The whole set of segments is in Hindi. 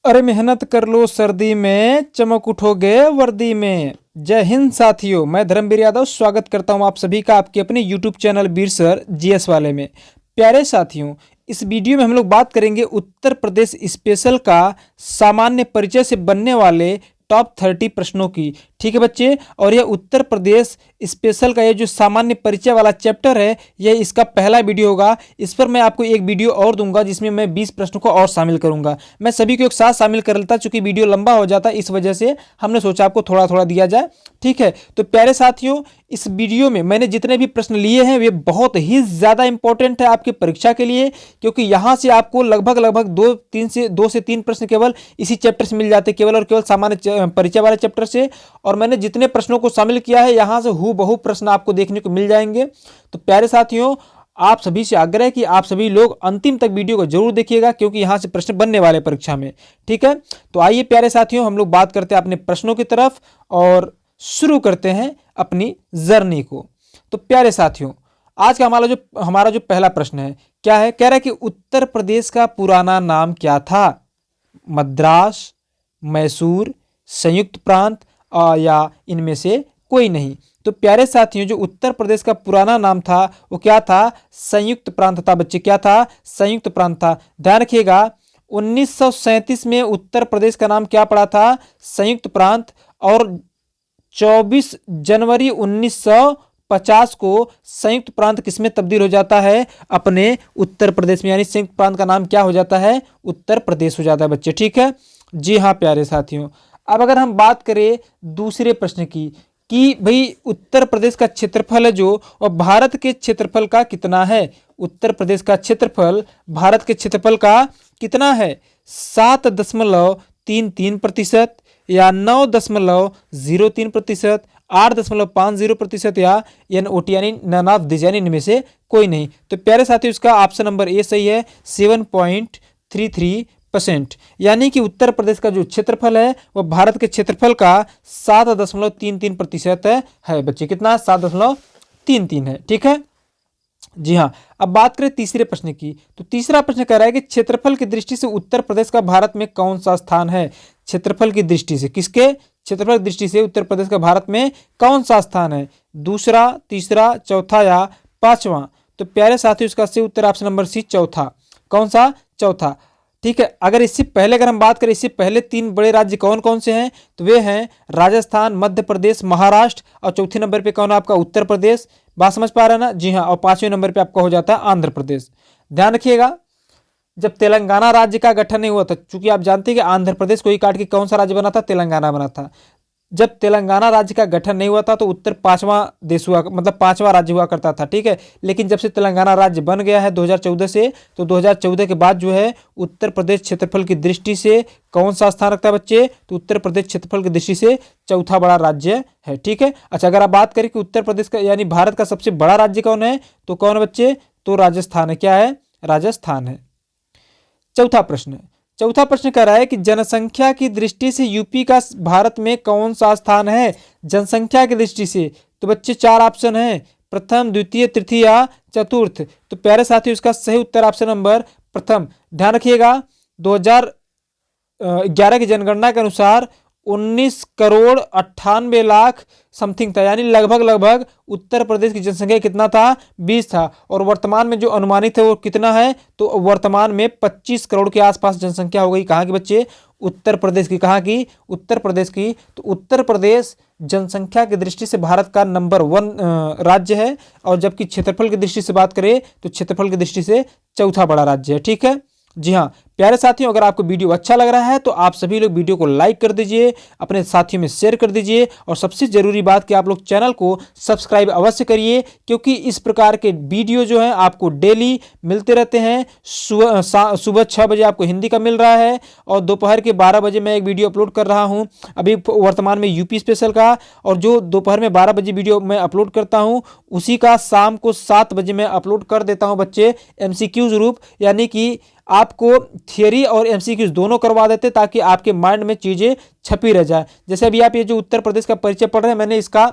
अरे मेहनत कर लो सर्दी में, चमक उठोगे वर्दी में। जय हिंद साथियों, मैं धर्मवीर यादव स्वागत करता हूं आप सभी का आपके अपने यूट्यूब चैनल वीर सर जीएस वाले में। प्यारे साथियों, इस वीडियो में हम लोग बात करेंगे उत्तर प्रदेश स्पेशल का सामान्य परिचय से बनने वाले टॉप 30 प्रश्नों की। ठीक है बच्चे, और यह उत्तर प्रदेश स्पेशल का ये जो सामान्य परिचय वाला चैप्टर है, यह इसका पहला वीडियो होगा। इस पर मैं आपको एक वीडियो और दूंगा जिसमें मैं 20 प्रश्नों को और शामिल करूंगा। मैं सभी को एक साथ शामिल कर लेता, चूंकि वीडियो लंबा हो जाता, इस वजह से हमने सोचा आपको थोड़ा थोड़ा दिया जाए। ठीक है, तो प्यारे साथियों, इस वीडियो में मैंने जितने भी प्रश्न लिए हैं वे बहुत ही ज़्यादा इंपॉर्टेंट है आपकी परीक्षा के लिए, क्योंकि यहाँ से आपको लगभग 2 से 3 प्रश्न केवल इसी चैप्टर से मिल जाते, केवल और केवल सामान्य परिचय वाले चैप्टर से। और मैंने जितने प्रश्नों को शामिल किया है यहाँ से हूबहू प्रश्न आपको देखने को मिल जाएंगे। तो प्यारे साथियों, आप सभी से आग्रह है कि आप सभी लोग अंतिम तक वीडियो को जरूर देखिएगा, क्योंकि यहाँ से प्रश्न बनने वाले परीक्षा में। ठीक है, तो आइए प्यारे साथियों, हम लोग बात करते हैं अपने प्रश्नों की तरफ और शुरू करते हैं अपनी जर्नी को। तो प्यारे साथियों, आज का हमारा जो पहला प्रश्न है, क्या है? कह रहा है कि उत्तर प्रदेश का पुराना नाम क्या था? मद्रास, मैसूर, संयुक्त प्रांत या इनमें से कोई नहीं। तो प्यारे साथियों, जो उत्तर प्रदेश का पुराना नाम था वो क्या था? संयुक्त प्रांत था बच्चे। क्या था? संयुक्त प्रांत था। ध्यान रखिएगा, 1937 में उत्तर प्रदेश का नाम क्या पड़ा था? संयुक्त प्रांत। और 24 जनवरी 1950 को संयुक्त प्रांत किसमें तब्दील हो जाता है? अपने उत्तर प्रदेश में, यानी संयुक्त प्रांत का नाम क्या हो जाता है? उत्तर प्रदेश हो जाता है बच्चे। ठीक है जी हाँ प्यारे साथियों। अब अगर हम बात करें दूसरे प्रश्न की कि भाई उत्तर प्रदेश का क्षेत्रफल है जो, और भारत के क्षेत्रफल का कितना है? उत्तर प्रदेश का क्षेत्रफल भारत के क्षेत्रफल का कितना है? 7.33% या 9.03%, 8.50% या NOT यानी नन ऑफ दिस, यानी इनमें से कोई नहीं। तो प्यारे साथियों, इसका ऑप्शन नंबर ए सही है, 7.33%। यानी कि उत्तर प्रदेश का जो क्षेत्रफल है वह भारत के क्षेत्रफल का 7.33% है बच्चे। कितना? 7.33 है। ठीक है जी हाँ। अब बात करें तीसरे प्रश्न की, तो तीसरा प्रश्न कह रहा है कि क्षेत्रफल की दृष्टि से उत्तर प्रदेश का भारत में कौन सा स्थान है? क्षेत्रफल की दृष्टि से, किसके? क्षेत्रफल की दृष्टि से उत्तर प्रदेश का भारत में कौन सा स्थान है? दूसरा, तीसरा, चौथा या पांचवा? तो प्यारे साथियों, इसका सही उत्तर ऑप्शन नंबर सी, चौथा। कौन सा? चौथा। ठीक है, अगर इससे पहले अगर हम बात करें, इससे पहले 3 बड़े राज्य कौन कौन से हैं? तो वे हैं राजस्थान, मध्य प्रदेश, महाराष्ट्र। और चौथे नंबर पे कौन है आपका? उत्तर प्रदेश। बात समझ पा रहे हैं ना? जी हाँ। और 5वें नंबर पे आपका हो जाता है आंध्र प्रदेश। ध्यान रखिएगा, जब तेलंगाना राज्य का गठन नहीं हुआ था, चूंकि आप जानते हैं कि आंध्र प्रदेश को ही काट के कौन सा राज्य बना था? तेलंगाना बना था। जब तेलंगाना राज्य का गठन नहीं हुआ था तो उत्तर 5वां देश हुआ, मतलब 5वां राज्य हुआ करता था। ठीक है, लेकिन जब से तेलंगाना राज्य बन गया है 2014 से, तो 2014 के बाद जो है उत्तर प्रदेश क्षेत्रफल की दृष्टि से कौन सा स्थान रखता है बच्चे? तो उत्तर प्रदेश क्षेत्रफल की दृष्टि से चौथा बड़ा राज्य है। ठीक है, अच्छा, अगर आप बात करें कि उत्तर प्रदेश का यानी भारत का सबसे बड़ा राज्य कौन है, तो कौन है बच्चे? तो राजस्थान है। क्या है? राजस्थान है। चौथा प्रश्न कह रहा है कि जनसंख्या की दृष्टि से यूपी का भारत में कौन सा स्थान है? जनसंख्या की दृष्टि से तो बच्चे 4 ऑप्शन है, प्रथम, द्वितीय, तृतीय या चतुर्थ। तो प्यारे साथियों, इसका सही उत्तर ऑप्शन नंबर प्रथम। ध्यान रखिएगा, 2011 की जनगणना के अनुसार 19,98,00,000 समथिंग था, यानी लगभग उत्तर प्रदेश की जनसंख्या कितना था? 20 था। और वर्तमान में जो अनुमानित है वो कितना है? तो वर्तमान में 25 करोड़ के आसपास जनसंख्या हो गई। कहाँ की बच्चे? उत्तर प्रदेश की। कहाँ की? उत्तर प्रदेश की। तो उत्तर प्रदेश जनसंख्या की दृष्टि से भारत का नंबर 1 राज्य है, और जबकि क्षेत्रफल की दृष्टि से बात करें तो क्षेत्रफल की दृष्टि से चौथा बड़ा राज्य है। ठीक है जी हाँ प्यारे साथियों, अगर आपको वीडियो अच्छा लग रहा है तो आप सभी लोग वीडियो को लाइक कर दीजिए, अपने साथियों में शेयर कर दीजिए, और सबसे जरूरी बात कि आप लोग चैनल को सब्सक्राइब अवश्य करिए, क्योंकि इस प्रकार के वीडियो जो हैं आपको डेली मिलते रहते हैं। सुबह 6 बजे आपको हिंदी का मिल रहा है, और दोपहर के 12 बजे मैं एक वीडियो अपलोड कर रहा हूँ अभी वर्तमान में यूपी स्पेशल का, और जो दोपहर में 12 बजे वीडियो मैं अपलोड करता हूँ उसी का शाम को 7 बजे मैं अपलोड कर देता हूँ बच्चे MCQs रूप, यानी कि आपको थियरी और MCQs दोनों करवा देते ताकि आपके माइंड में चीज़ें छपी रह जाए। जैसे अभी आप ये जो उत्तर प्रदेश का परिचय पढ़ रहे हैं, मैंने इसका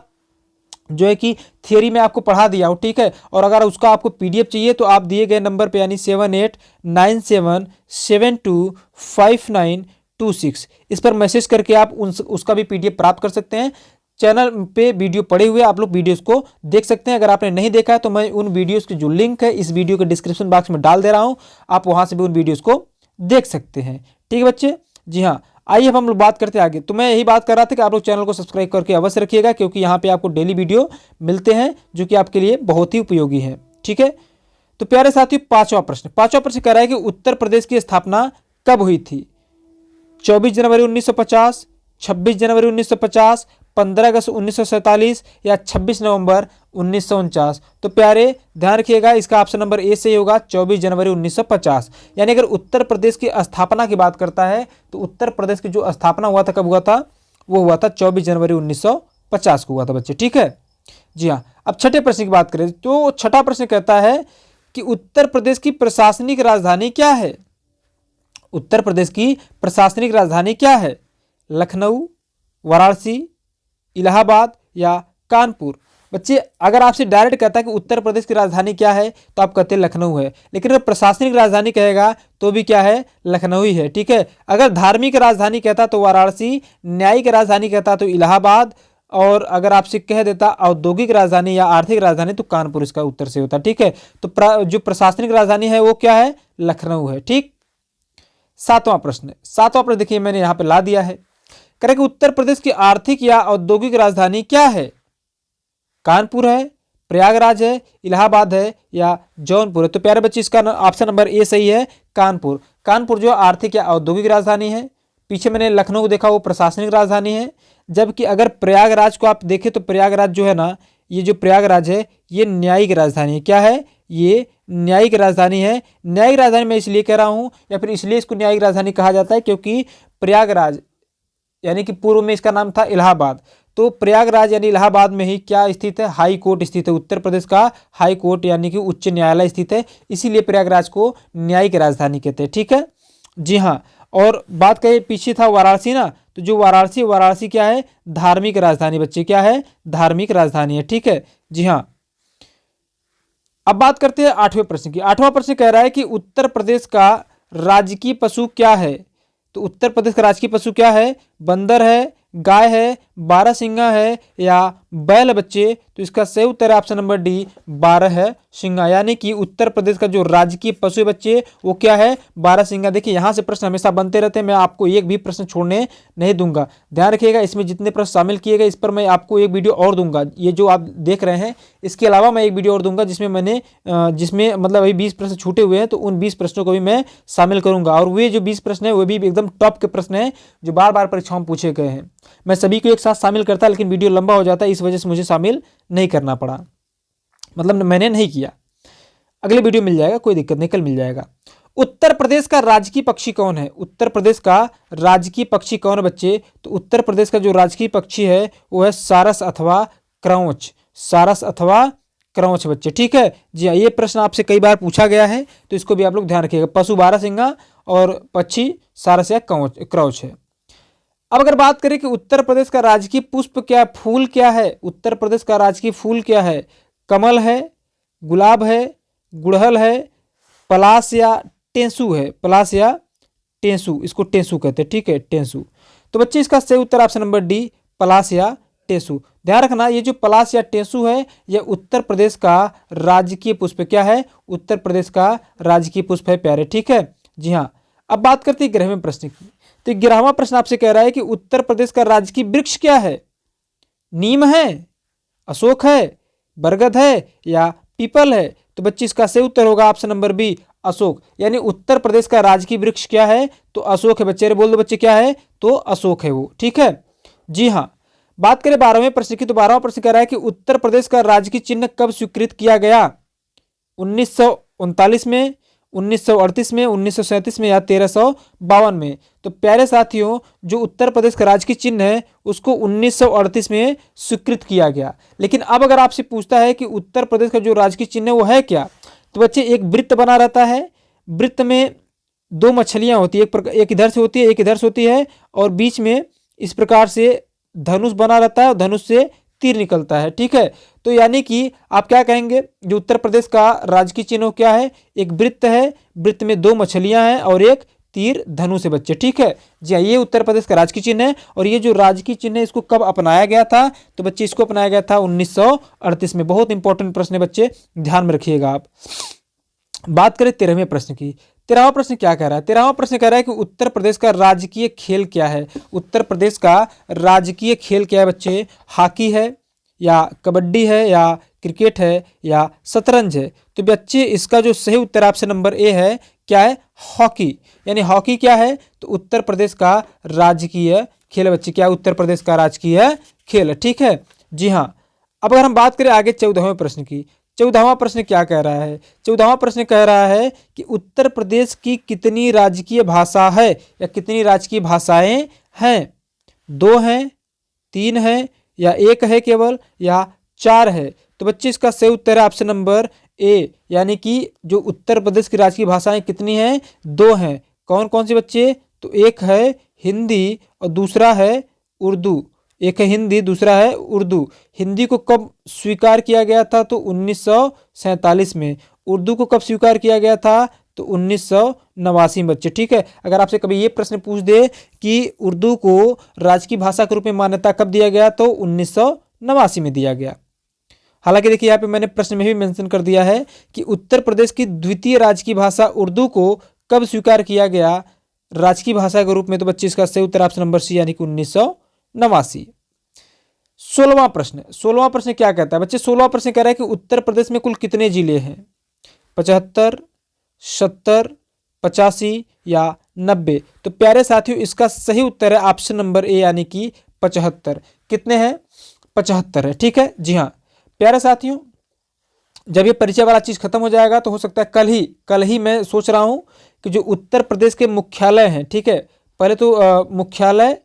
जो है कि थियरी में आपको पढ़ा दिया हूँ। ठीक है, और अगर उसका आपको PDF चाहिए तो आप दिए गए नंबर पे यानी 78977259 26। इस पर मैसेज करके आप उसका भी PDF प्राप्त कर सकते हैं। चैनल पे वीडियो पड़े हुए आप लोग वीडियोस को देख सकते हैं। अगर आपने नहीं देखा है तो मैं उन वीडियोस की जो लिंक है इस वीडियो के डिस्क्रिप्शन बॉक्स में डाल दे रहा हूं, आप वहां से भी उन वीडियोस को देख सकते हैं। ठीक है बच्चे, जी हाँ। आइए अब हम लोग बात करते हैं आगे। तो मैं यही बात कर रहा था कि आप लोग चैनल को सब्सक्राइब करके अवश्य रखिएगा, क्योंकि यहाँ पे आपको डेली वीडियो मिलते हैं जो कि आपके लिए बहुत ही उपयोगी है। ठीक है, तो प्यारे साथियों, पांचवा प्रश्न कह रहा है कि उत्तर प्रदेश की स्थापना कब हुई थी? 24 जनवरी 1950, 26 जनवरी 1950, 15 अगस्त 1947 या 26 नवंबर 1949। तो प्यारे ध्यान रखिएगा, इसका ऑप्शन नंबर ए सही होगा, 24 जनवरी 1950। यानी अगर उत्तर प्रदेश की स्थापना की बात करता है तो उत्तर प्रदेश की जो स्थापना हुआ था कब हुआ था? वो हुआ था 24 जनवरी 1950 को हुआ था बच्चे। ठीक है, जी हाँ। अब छठे प्रश्न की बात करें तो छठा प्रश्न कहता है कि उत्तर प्रदेश की प्रशासनिक राजधानी क्या है? उत्तर प्रदेश की प्रशासनिक राजधानी क्या है? लखनऊ, वाराणसी, इलाहाबाद या कानपुर? बच्चे अगर आपसे डायरेक्ट कहता है कि उत्तर प्रदेश की राजधानी क्या है तो आप कहते हैं लखनऊ है, लेकिन अगर प्रशासनिक राजधानी कहेगा तो भी क्या है? लखनऊ ही है। ठीक है, अगर धार्मिक राजधानी कहता तो वाराणसी, न्यायिक राजधानी कहता तो इलाहाबाद, और अगर आपसे कह देता औद्योगिक राजधानी या आर्थिक राजधानी तो कानपुर इसका उत्तर से होता। ठीक है, तो जो प्रशासनिक राजधानी है वो क्या है? लखनऊ है। ठीक, सातवां प्रश्न देखिए मैंने यहां पे ला दिया है। कह रहे कि उत्तर प्रदेश की आर्थिक या औद्योगिक राजधानी क्या है? कानपुर है, प्रयागराज है, इलाहाबाद है या जौनपुर है? तो प्यारे बच्चे इसका ऑप्शन नंबर ए सही है, कानपुर। कानपुर जो आर्थिक या औद्योगिक राजधानी है। पीछे मैंने लखनऊ देखा, वो प्रशासनिक राजधानी है। जबकि अगर प्रयागराज को आप देखें तो प्रयागराज जो है ना, ये जो प्रयागराज है ये न्यायिक राजधानी है। क्या है? ये न्यायिक राजधानी है। न्यायिक राजधानी मैं इसलिए कह रहा हूं, या फिर इसलिए इसको न्यायिक राजधानी कहा जाता है क्योंकि प्रयागराज यानी कि पूर्व में इसका नाम था इलाहाबाद, तो प्रयागराज यानी इलाहाबाद में ही क्या स्थित है? हाई कोर्ट स्थित है। उत्तर प्रदेश का हाई कोर्ट यानी कि उच्च न्यायालय स्थित है, इसीलिए प्रयागराज को न्यायिक राजधानी कहते हैं। ठीक है, जी हाँ। और बात करें पीछे था वाराणसी ना, तो जो वाराणसी क्या है? धार्मिक राजधानी बच्चे, क्या है? धार्मिक राजधानी है। ठीक है, जी हाँ। अब बात करते हैं आठवें प्रश्न की। आठवां प्रश्न कह रहा है कि उत्तर प्रदेश का राजकीय पशु क्या है? तो उत्तर प्रदेश का राजकीय पशु क्या है? बंदर है, गाय है, बारहसिंगा है या बैल बच्चे? तो इसका सही उत्तर है ऑप्शन नंबर डी, बारहसिंगा। यानी कि उत्तर प्रदेश का जो राजकीय पशु है बच्चे वो क्या है? बारहसिंगा। देखिए यहाँ से प्रश्न हमेशा बनते रहते हैं, मैं आपको एक भी प्रश्न छोड़ने नहीं दूंगा। ध्यान रखिएगा, इसमें जितने प्रश्न शामिल किए गए इस पर मैं आपको एक वीडियो और दूंगा। ये जो आप देख रहे हैं इसके अलावा मैं एक वीडियो और दूंगा जिसमें मतलब अभी 20 प्रश्न छूटे हुए हैं, तो उन 20 प्रश्नों को भी मैं शामिल करूंगा। और वे जो 20 प्रश्न है वो भी एकदम टॉप के प्रश्न है जो बार बार परीक्षाओं में पूछे गए हैं। मैं सभी को एक साथ शामिल करता, लेकिन वीडियो लंबा हो जाता है, इस वजह से मुझे शामिल नहीं करना पड़ा, मतलब मैंने नहीं किया। अगले वीडियो मिल जाएगा, कोई दिक्कत नहीं, कल मिल जाएगा। उत्तर प्रदेश का राजकीय पक्षी कौन है? उत्तर प्रदेश का राजकीय पक्षी कौन है बच्चे? तो उत्तर प्रदेश का जो राजकीय पक्षी है वो है सारस अथवा क्रौच। सारस अथवा क्रौच बच्चे। ठीक है, जी हाँ। ये प्रश्न आपसे कई बार पूछा गया है, तो इसको भी आप लोग ध्यान रखिएगा। पशु बारहसिंगा और पक्षी सारस या क्रौच है। अब अगर बात करें कि उत्तर प्रदेश का राजकीय पुष्प क्या, फूल क्या है? उत्तर प्रदेश का राजकीय फूल क्या है? कमल है, गुलाब है, गुड़हल है, पलाश या टेंसू है? पलाश या टेंसू, इसको टेंसू कहते हैं। ठीक है, टेंसू। तो बच्चे इसका सही उत्तर ऑप्शन नंबर डी, पलाश या टेंसू। ध्यान रखना, ये जो पलाश या टेंसू है यह उत्तर प्रदेश का राजकीय पुष्प क्या है? उत्तर प्रदेश का राजकीय पुष्प है प्यारे। ठीक है, जी हाँ। अब बात करते हैं 11वें प्रश्न की। तो 11वां प्रश्न आपसे कह रहा है कि उत्तर प्रदेश का राजकीय वृक्ष क्या है? नीम है, अशोक है, बरगद है या पीपल है? तो बच्चे इसका सही उत्तर होगा ऑप्शन नंबर बी, अशोक। यानी उत्तर प्रदेश का राजकीय वृक्ष क्या है? तो अशोक है बच्चे। अरे बोल दो बच्चे, क्या है? तो अशोक है वो। ठीक है, जी हाँ। बात करें 12वें प्रश्न की, तो 12वां प्रश्न कह रहा है कि उत्तर प्रदेश का राजकीय चिन्ह कब स्वीकृत किया गया? 1939 में, 1938 में, 1937 में या 1352 में? तो प्यारे साथियों, जो उत्तर प्रदेश का राजकीय चिन्ह है उसको 1938 में स्वीकृत किया गया। लेकिन अब अगर आपसे पूछता है कि उत्तर प्रदेश का जो राजकीय चिन्ह है वो है क्या, तो बच्चे एक वृत्त बना रहता है। वृत्त में दो मछलियां होती है, एक इधर से होती है, एक इधर से होती है, और बीच में इस प्रकार से धनुष बना रहता है और धनुष से तीर निकलता है। ठीक है, तो यानी कि आप क्या कहेंगे, जो उत्तर प्रदेश का राजकीय चिन्ह क्या है? एक वृत्त है, वृत्त में दो मछलियां हैं और एक तीर धनुष है बच्चे। ठीक है जी हाँ, ये उत्तर प्रदेश का राजकीय चिन्ह है। और ये जो राजकीय चिन्ह है इसको कब अपनाया गया था, तो बच्चे इसको अपनाया गया था 1938 में। बहुत इंपॉर्टेंट प्रश्न है बच्चे, ध्यान में रखिएगा आप। बात करें 13वें प्रश्न की। 13वां प्रश्न क्या कह रहा है? 13वां प्रश्न कह रहा है कि उत्तर प्रदेश का राजकीय खेल क्या है। उत्तर प्रदेश का राजकीय खेल क्या है बच्चे? हॉकी है या कबड्डी है या क्रिकेट है या शतरंज है? तो बच्चे इसका जो सही उत्तर ऑप्शन नंबर ए है, क्या है? हॉकी। यानी हॉकी क्या है? तो उत्तर प्रदेश का राजकीय खेल है बच्चे। क्या उत्तर प्रदेश का राजकीय खेल है? ठीक है जी हाँ। अब अगर हम बात करें आगे 14वें प्रश्न की। 14वां प्रश्न क्या कह रहा है? 14वां प्रश्न कह रहा है कि उत्तर प्रदेश की कितनी राजकीय भाषा है या कितनी राजकीय भाषाएं हैं? 2 हैं, 3 हैं या 1 है केवल या 4 है? तो बच्चे इसका सही उत्तर है ऑप्शन नंबर ए, यानी कि जो उत्तर प्रदेश की राजकीय भाषाएं कितनी हैं? 2 हैं। कौन कौन सी बच्चे? तो एक है हिंदी और दूसरा है उर्दू। एक है हिंदी, दूसरा है उर्दू। हिंदी को कब स्वीकार किया गया था? तो 1947 में। उर्दू को कब स्वीकार किया गया था? तो 1989 में बच्चे। ठीक है, अगर आपसे कभी ये प्रश्न पूछ दे कि उर्दू को राजकीय भाषा के रूप में मान्यता कब दिया गया, तो 1989 में दिया गया। हालांकि देखिए यहाँ पे मैंने प्रश्न में भी मेंशन कर दिया है कि उत्तर प्रदेश की द्वितीय राजकीय भाषा उर्दू को कब स्वीकार किया गया राजकीय भाषा के रूप में, तो बच्चे इसका सही उत्तर ऑप्शन नंबर सी, यानी कि 1989। 16वां प्रश्न। 16वां प्रश्न क्या कहता है बच्चे? 16वां प्रश्न कह रहा है कि उत्तर प्रदेश में कुल कितने जिले हैं? 75, 70, 85 या 90? तो प्यारे साथियों इसका सही उत्तर है ऑप्शन नंबर ए, यानी कि 75। कितने हैं? 75 है। ठीक है जी हाँ प्यारे साथियों, जब ये परिचय वाला चीज खत्म हो जाएगा तो हो सकता है कल ही मैं सोच रहा हूं कि जो उत्तर प्रदेश के मुख्यालय हैं, ठीक है, पहले तो मुख्यालय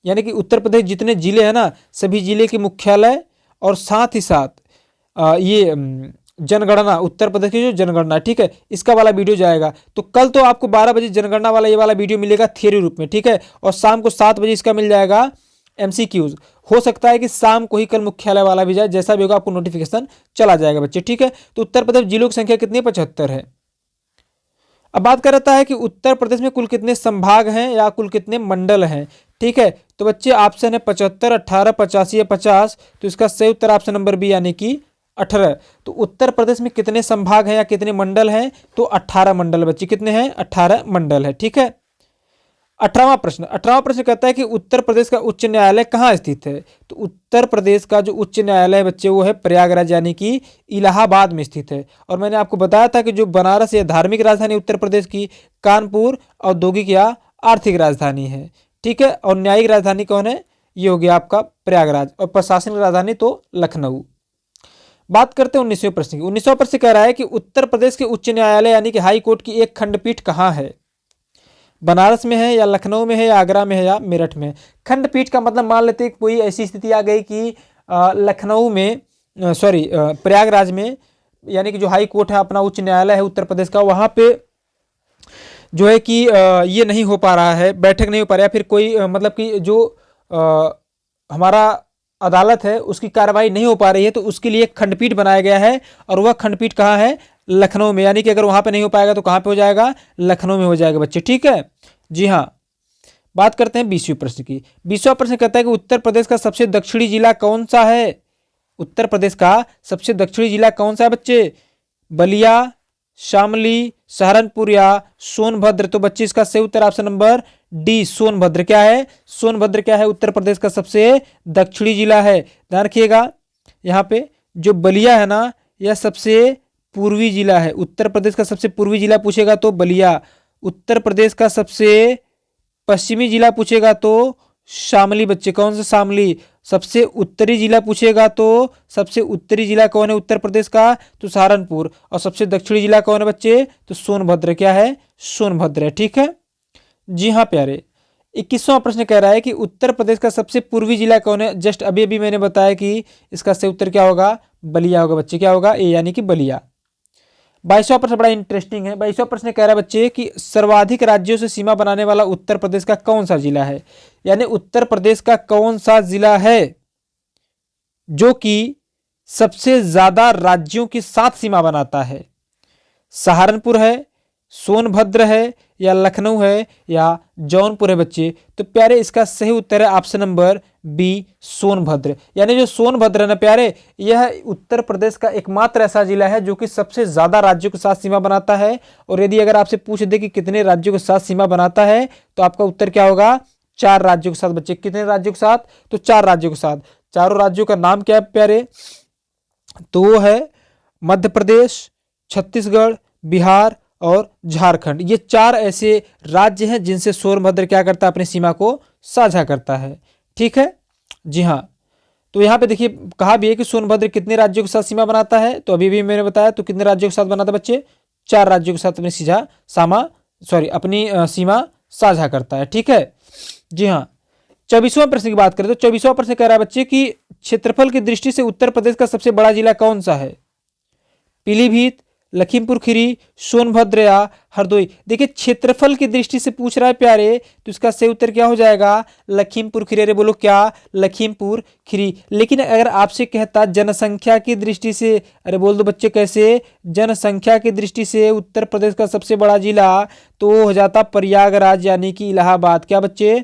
यानी कि उत्तर प्रदेश जितने जिले हैं ना, सभी जिले के मुख्यालय और साथ ही साथ ये जनगणना, उत्तर प्रदेश की जो जनगणना, ठीक है, इसका वाला वीडियो जाएगा। तो कल तो आपको 12 बजे जनगणना वाला ये वाला वीडियो मिलेगा थियरी रूप में, ठीक है, और शाम को 7 बजे इसका मिल जाएगा MCQs। हो सकता है कि शाम को ही कल मुख्यालय वाला भी जाए, जैसा भी होगा आपको नोटिफिकेशन चला जाएगा बच्चे। ठीक है, तो उत्तर प्रदेश जिलों की संख्या कितनी? 75 है। अब बात कर रहा है कि उत्तर प्रदेश में कुल कितने संभाग हैं या कुल कितने मंडल हैं। ठीक है, तो बच्चे ऑप्शन है 75, 18, 85 या 50। तो इसका सही उत्तर ऑप्शन नंबर बी, यानी कि 18। तो उत्तर प्रदेश में कितने संभाग हैं या कितने मंडल हैं? तो 18 मंडल बच्चे। कितने हैं? 18 मंडल है। ठीक है, 18वां प्रश्न। 18वां प्रश्न कहता है कि उत्तर प्रदेश का उच्च न्यायालय कहाँ स्थित है? तो उत्तर प्रदेश का जो उच्च न्यायालय है बच्चे वो है प्रयागराज, यानी कि इलाहाबाद में स्थित है। और मैंने आपको बताया था कि जो बनारस या धार्मिक राजधानी उत्तर प्रदेश की, कानपुर औद्योगिक या आर्थिक राजधानी है। ठीक है, और न्यायिक राजधानी कौन है? ये हो गया आपका प्रयागराज, और प्रशासनिक राजधानी तो लखनऊ। बात करते हैं 19वें प्रश्न की। 19वां प्रश्न कह रहा है कि उत्तर प्रदेश के उच्च न्यायालय यानी कि हाई कोर्ट की एक खंडपीठ कहाँ है? बनारस में है या लखनऊ में है या आगरा में है या मेरठ में? खंडपीठ का मतलब मान लेते हैं कोई ऐसी स्थिति आ गई कि लखनऊ में, प्रयागराज में, यानी कि जो हाई कोर्ट है अपना उच्च न्यायालय है उत्तर प्रदेश का, वहाँ पे जो है कि ये नहीं हो पा रहा है, बैठक नहीं हो पा रहा है, फिर कोई मतलब कि जो हमारा अदालत है उसकी कार्रवाई नहीं हो पा रही है, तो उसके लिए खंडपीठ बनाया गया है। और वह खंडपीठ कहाँ है? लखनऊ में। यानी कि अगर वहां पे नहीं हो पाएगा तो कहां पे हो जाएगा? लखनऊ में हो जाएगा बच्चे। ठीक है जी हाँ। बात करते हैं 20वें प्रश्न की। 20वां प्रश्न कहता है कि उत्तर प्रदेश का सबसे दक्षिणी जिला कौन सा है? उत्तर प्रदेश का सबसे दक्षिणी जिला कौन सा है बच्चे? बलिया, शामली, सहारनपुर या सोनभद्र? तो बच्चे इसका सही उत्तर ऑप्शन नंबर डी, सोनभद्र। क्या है? सोनभद्र क्या है? उत्तर प्रदेश का सबसे दक्षिणी जिला है। ध्यान रखिएगा, यहाँ पे जो बलिया है ना, यह सबसे पूर्वी जिला है। उत्तर प्रदेश का सबसे पूर्वी जिला पूछेगा तो बलिया। उत्तर प्रदेश का सबसे पश्चिमी जिला पूछेगा तो शामली बच्चे। कौन सा शामली? सबसे उत्तरी जिला पूछेगा तो सबसे उत्तरी जिला कौन है उत्तर प्रदेश का? तो सहारनपुर। और सबसे दक्षिणी जिला कौन है बच्चे? तो सोनभद्र। क्या है? सोनभद्र है। ठीक है जी हाँ प्यारे। 21वां प्रश्न कह रहा है कि उत्तर प्रदेश का सबसे पूर्वी जिला कौन है? जस्ट अभी अभी मैंने बताया कि इसका सही उत्तर क्या होगा? बलिया होगा बच्चे। क्या होगा? ए, यानी कि बलिया। 22वां प्रश्न बड़ा इंटरेस्टिंग है। 22वां प्रश्न कह रहा है बच्चे कि सर्वाधिक राज्यों से सीमा बनाने वाला उत्तर प्रदेश का कौन सा जिला है? यानी उत्तर प्रदेश का कौन सा जिला है जो कि सबसे ज्यादा राज्यों के साथ सीमा बनाता है? सहारनपुर है सोनभद्र है या लखनऊ है या जौनपुर है बच्चे? तो प्यारे इसका सही उत्तर है ऑप्शन नंबर बी, सोनभद्र। यानी जो सोनभद्र है ना प्यारे, यह उत्तर प्रदेश का एकमात्र ऐसा जिला है जो कि सबसे ज्यादा राज्यों के साथ सीमा बनाता है। और यदि अगर आपसे पूछ दे कि कितने राज्यों के साथ सीमा बनाता है, तो आपका उत्तर क्या होगा? 4 राज्यों के साथ बच्चे। कितने राज्यों के साथ? तो 4 राज्यों के साथ। चारों राज्यों का नाम क्या है प्यारे? तो वो है मध्य प्रदेश, छत्तीसगढ़, बिहार और झारखंड। ये 4 ऐसे राज्य हैं जिनसे सोनभद्र क्या करता है? अपनी सीमा को साझा करता है। ठीक है, जी हाँ। तो यहाँ पे देखिए कहा भी है कि सोनभद्र कितने राज्यों के साथ सीमा बनाता है, तो अभी भी मैंने बताया। तो कितने राज्यों के साथ बनाता है बच्चे? 4 राज्यों के साथ अपनी सीमा साझा करता है। ठीक है, जी हाँ। 24वां प्रश्न की बात करें तो 24वां प्रश्न कह रहा है बच्चे कि क्षेत्रफल की दृष्टि से उत्तर प्रदेश का सबसे बड़ा जिला कौन सा है? पीलीभीत, लखीमपुर खीरी, सोनभद्र या हरदोई? देखिए क्षेत्रफल की दृष्टि से पूछ रहा है प्यारे, तो इसका सही उत्तर क्या हो जाएगा? लखीमपुर खीरी। अरे बोलो क्या? लखीमपुर खीरी। लेकिन अगर आपसे कहता जनसंख्या की दृष्टि से, अरे बोल दो बच्चे कैसे? जनसंख्या की दृष्टि से उत्तर प्रदेश का सबसे बड़ा जिला, तो वो हो जाता प्रयागराज यानी कि इलाहाबाद। क्या बच्चे?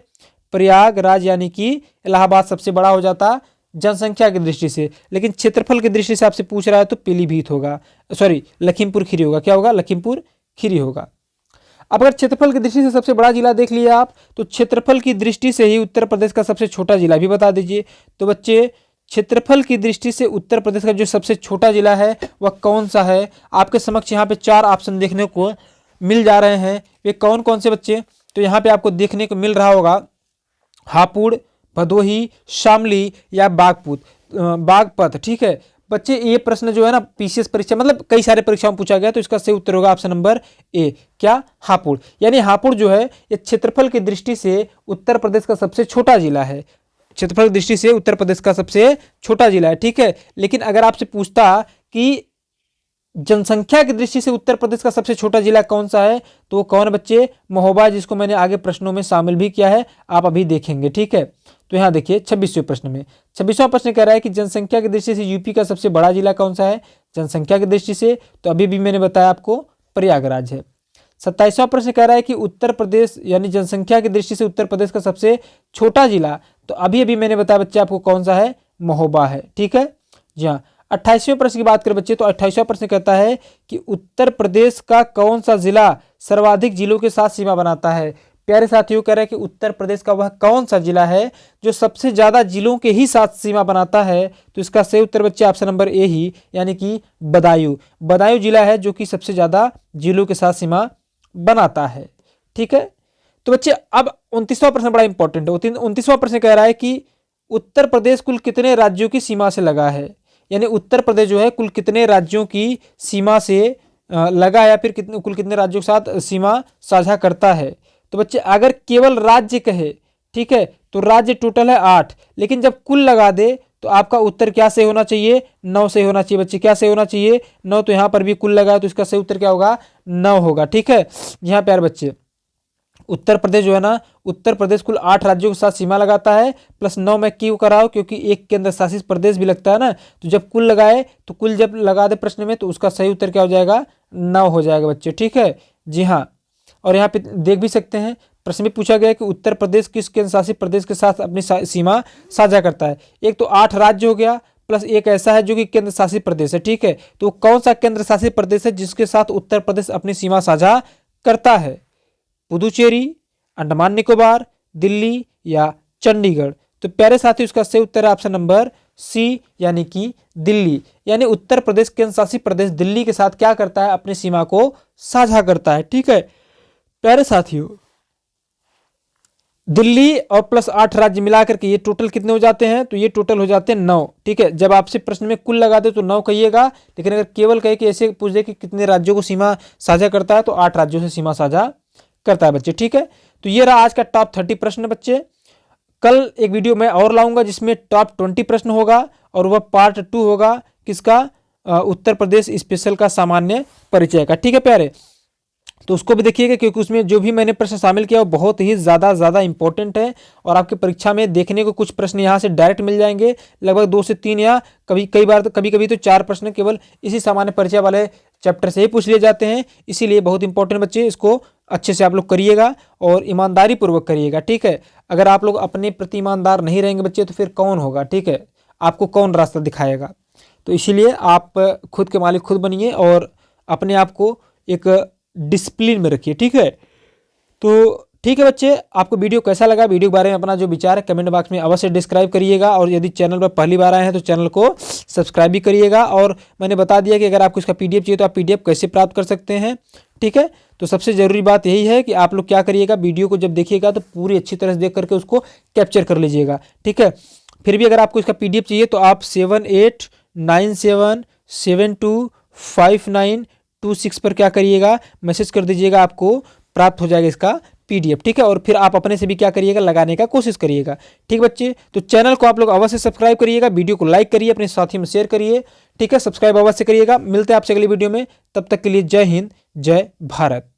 प्रयागराज यानी कि इलाहाबाद सबसे बड़ा हो जाता जनसंख्या की दृष्टि से। लेकिन क्षेत्रफल की दृष्टि से आपसे पूछ रहा है तो पीलीभीत होगा, सॉरी लखीमपुर खीरी होगा। क्या होगा? लखीमपुर खीरी होगा। अब अगर क्षेत्रफल की दृष्टि से सबसे बड़ा जिला देख लिया आप, तो क्षेत्रफल की दृष्टि से ही उत्तर प्रदेश का सबसे छोटा जिला भी बता दीजिए। तो बच्चे क्षेत्रफल की दृष्टि से उत्तर प्रदेश का जो सबसे छोटा जिला है वह कौन सा है? आपके समक्ष यहाँ पे 4 ऑप्शन देखने को मिल जा रहे हैं। वे कौन कौन से बच्चे? तो यहाँ पे आपको देखने को मिल रहा होगा हापुड़, भदोही, शामली या बागपत। ठीक है बच्चे, ये प्रश्न जो है ना पीसीएस परीक्षा मतलब कई सारे परीक्षाओं में पूछा गया, तो इसका सही उत्तर होगा ऑप्शन नंबर ए। क्या? हापुड़। यानी हापुड़ जो है ये क्षेत्रफल की दृष्टि से उत्तर प्रदेश का सबसे छोटा जिला है। क्षेत्रफल की दृष्टि से उत्तर प्रदेश का सबसे छोटा जिला है। ठीक है, लेकिन अगर आपसे पूछता कि जनसंख्या की दृष्टि से उत्तर प्रदेश का सबसे छोटा जिला कौन सा है, तो वो कौन बच्चे? महोबा, जिसको मैंने आगे प्रश्नों में शामिल भी किया है, आप अभी देखेंगे। ठीक है, तो यहाँ देखिए 26वें प्रश्न में 26वां प्रश्न कह रहा है कि जनसंख्या की दृष्टि से यूपी का सबसे बड़ा जिला कौन सा है? जनसंख्या की दृष्टि से तो अभी भी मैंने बताया आपको प्रयागराज है। 27वां प्रश्न कह रहा है कि उत्तर प्रदेश यानी जनसंख्या की दृष्टि से उत्तर प्रदेश का सबसे छोटा जिला, तो अभी अभी मैंने बताया बच्चे आपको कौन सा है? महोबा है। ठीक है, जी हाँ। 28वें प्रश्न की बात करें बच्चे, तो 28वां प्रश्न कहता है कि उत्तर प्रदेश का कौन सा जिला सर्वाधिक जिलों के साथ सीमा बनाता है? प्यारे साथियों, कह रहे हैं कि उत्तर प्रदेश का वह कौन सा जिला है जो सबसे ज्यादा जिलों के ही साथ सीमा बनाता है? तो इसका सही उत्तर बच्चे ऑप्शन नंबर ए ही, यानी कि बदायूं जिला है जो कि सबसे ज्यादा जिलों के साथ सीमा बनाता है। ठीक है, तो बच्चे अब 29वां प्रश्न बड़ा इंपॉर्टेंट है। 29वां प्रश्न कह रहा है कि उत्तर प्रदेश कुल कितने राज्यों की सीमा से लगा है? यानी उत्तर प्रदेश जो है कुल कितने राज्यों की सीमा से लगा है, या फिर कुल कितने राज्यों के साथ सीमा साझा करता है? तो बच्चे अगर केवल राज्य कहे, ठीक है, तो राज्य टोटल है 8, लेकिन जब कुल लगा दे तो आपका उत्तर क्या से होना चाहिए? 9 से होना चाहिए बच्चे। क्या से होना चाहिए? 9। तो यहाँ पर भी कुल लगा है तो इसका सही उत्तर क्या होगा? 9 होगा। ठीक है, यहाँ प्यारे बच्चे उत्तर प्रदेश जो है ना, उत्तर प्रदेश कुल 8 राज्यों के साथ सीमा लगाता है, प्लस 9 मैं क्यों कराऊं? क्योंकि एक केंद्र शासित प्रदेश भी लगता है ना, तो जब कुल लगाए तो कुल जब लगा दे प्रश्न में तो उसका सही उत्तर क्या हो जाएगा? 9 हो जाएगा बच्चे। ठीक है, जी हाँ। और यहाँ पे देख भी सकते हैं प्रश्न में पूछा गया कि उत्तर प्रदेश किस केंद्र शासित प्रदेश के साथ अपनी सीमा साझा करता है? एक तो 8 राज्य हो गया, प्लस एक ऐसा है जो कि केंद्र शासित प्रदेश है। ठीक है, तो कौन सा केंद्र शासित प्रदेश है जिसके साथ उत्तर प्रदेश अपनी सीमा साझा करता है? पुदुचेरी, अंडमान निकोबार, दिल्ली या चंडीगढ़? तो प्यारे साथी उसका सही उत्तर है ऑप्शन नंबर सी, यानी कि दिल्ली। यानी उत्तर प्रदेश केंद्र शासित प्रदेश दिल्ली के साथ क्या करता है? अपनी सीमा को साझा करता है। ठीक है प्यारे साथियों, दिल्ली और प्लस 8 राज्य मिलाकर के ये टोटल कितने हो जाते हैं? तो ये टोटल हो जाते हैं 9। ठीक है, जब आपसे प्रश्न में कुल लगा दे तो 9 कहिएगा, लेकिन अगर केवल कहे कि ऐसे पूछ दे कि कितने राज्यों को सीमा साझा करता है, तो 8 राज्यों से सीमा साझा करता है बच्चे। ठीक है, तो ये रहा आज का टॉप 30 प्रश्न बच्चे। कल एक वीडियो मैं और लाऊंगा जिसमें टॉप 20 प्रश्न होगा, और वह पार्ट 2 होगा किसका? उत्तर प्रदेश स्पेशल का सामान्य परिचय का। ठीक है प्यारे, तो उसको भी देखिएगा, क्योंकि उसमें जो भी मैंने प्रश्न शामिल किया वो बहुत ही ज़्यादा इंपॉर्टेंट है, और आपकी परीक्षा में देखने को कुछ प्रश्न यहाँ से डायरेक्ट मिल जाएंगे, लगभग 2 से 3 या कभी कभी तो 4 प्रश्न केवल इसी सामान्य परिचय वाले चैप्टर से ही पूछ लिए जाते हैं, इसीलिए बहुत इंपॉर्टेंट बच्चे, इसको अच्छे से आप लोग करिएगा और ईमानदारी पूर्वक करिएगा, ठीक है। अगर आप लोग अपने प्रति ईमानदार नहीं रहेंगे बच्चे तो फिर कौन होगा, ठीक है, आपको कौन रास्ता दिखाएगा। तो इसीलिए आप खुद के मालिक खुद बनिए और अपने आप को एक डिसिप्लिन में रखिए, ठीक है। तो ठीक है बच्चे, आपको वीडियो कैसा लगा, वीडियो के बारे में अपना जो विचार है कमेंट बॉक्स में अवश्य डिस्क्राइब करिएगा, और यदि चैनल पर पहली बार आए हैं तो चैनल को सब्सक्राइब भी करिएगा। और मैंने बता दिया कि अगर आपको इसका पीडीएफ चाहिए तो आप पीडीएफ कैसे प्राप्त कर सकते हैं, ठीक है। तो सबसे ज़रूरी बात यही है कि आप लोग क्या करिएगा, वीडियो को जब देखिएगा तो पूरी अच्छी तरह से देख करके उसको कैप्चर कर लीजिएगा, ठीक है। फिर भी अगर आपको इसका पीडीएफ चाहिए तो आप 7897725926 पर क्या करिएगा, मैसेज कर दीजिएगा, आपको प्राप्त हो जाएगा इसका पीडीएफ, ठीक है। और फिर आप अपने से भी क्या करिएगा, लगाने का कोशिश करिएगा, ठीक बच्चे। तो चैनल को आप लोग अवश्य सब्सक्राइब करिएगा, वीडियो को लाइक करिए, अपने साथी में शेयर करिए, ठीक है, सब्सक्राइब अवश्य करिएगा। मिलते हैं आपसे अगली वीडियो में, तब तक के लिए जय हिंद, जय भारत।